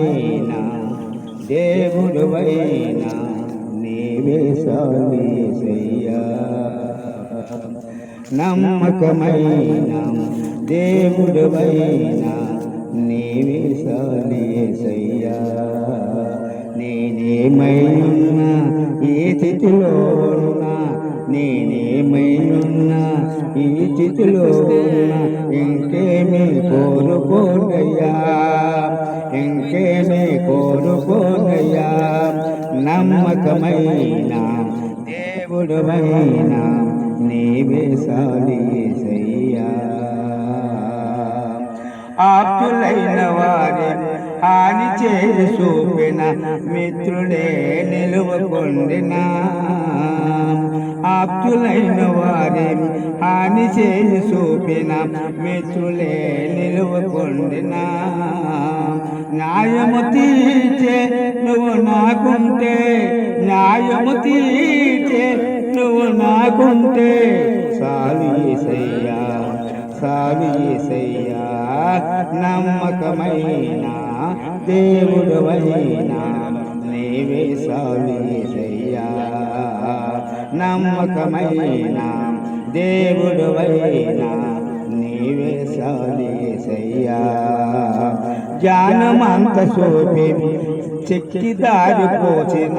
అయినా దేవుడవైనా నీవే సాలీసయ్యా. నమ్మకమైన దేవుడవైనా నీవే సాలీసయ్యా. నేనేమైనా ఈ స్థితిలో ఉన్నా, నేనేమైనా ఈ స్థితిలో ఉన్నా, ఇంకేమీ కోరుకోనయ్యా, ఇంకేమీ కోరుకోనయ్యా. నమ్మకమైన దేవుడవైనా నీవే సాలీసయ్యా. ఆప్తులైన వారి హాని చేసి చూపిన మిత్రులే నిలువకొండినా, ఆప్తులైన వారి హాని చేసి చూపిన మిత్రులే నిలువకొండినా. న్యాయము తీర్చే నువ్వు నాకుంటే, న్యాయము తీర్చే నువ్వు నాకుంటే సాలీసయ్యా, సాలీసయ్యా. నమ్మకమైన దేవుడవైనా నీవే సాలీసయ్యా. నమ్మకమైన దేవుడవైనా నీవే సాలీసయ్యా. జ్ఞానమంత సోపి చెక్కి దారిపోచిన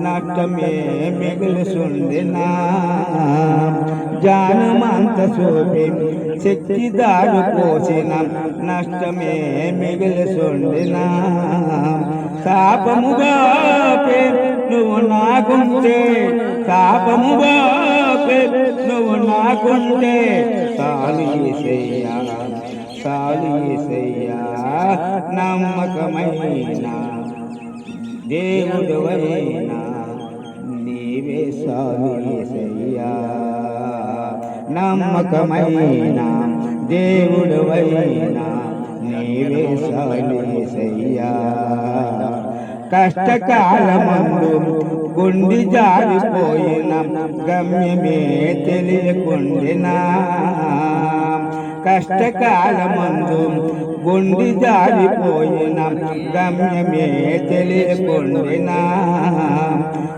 నష్టమే మిగులుసుండినా, జ్ఞానమంత సోపి చెక్కి దారిపోసిన నష్టమే మిగులుసుండినా. శాపముగా నువ్వు నాకుంటే, శాపముగా నువ్వు నాకుంటే సాలీసయ్యా, సాలీసయ్యా. నమ్మకమైన దేవుడవైనా నీవే సాలీసయ్యా. నమ్మకమైన దేవుడవైనా నీవే సాలీసయ్యా. కష్టకాలమందు గుండి జారిపోయిన గమ్యమే తెలియకుండినా, కష్టకాలమందు గుండి జారిపోయిన గమ్యమే తెలియకుండినా.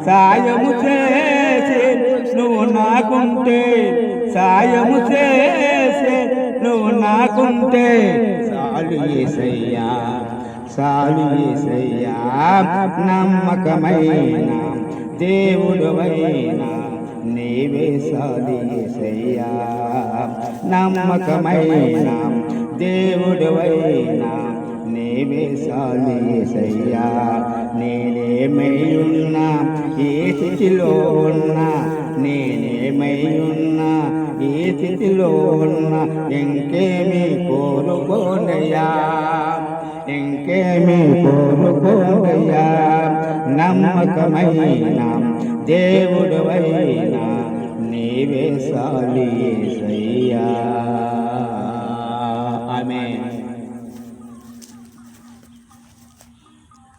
సాయము చేసి నువ్వు నాకుంటే, సాయము చేసి నువ్వు నాకుంటే సాలీసయ్యా, సాలీసయ్యా. నమ్మకమైన దేవుడవైనా నీవే సాలీసయ్యా. నమ్మకమైన దేవుడవైనా నీవే సాలీసయ్యా. నేనేమై ఉన్నా ఏ స్థితిలో ఉన్నా, నేనేమై ఉన్నా ఏ స్థితిలో ఉన్నా, ఇంకేమీ కోరుకోనయ్యా, ఇంకేమీ కోరుకోనయ్యా. నమ్మకమైన దేవుడవైనా నీవే సాలీసయ్యా. ఆమేన్.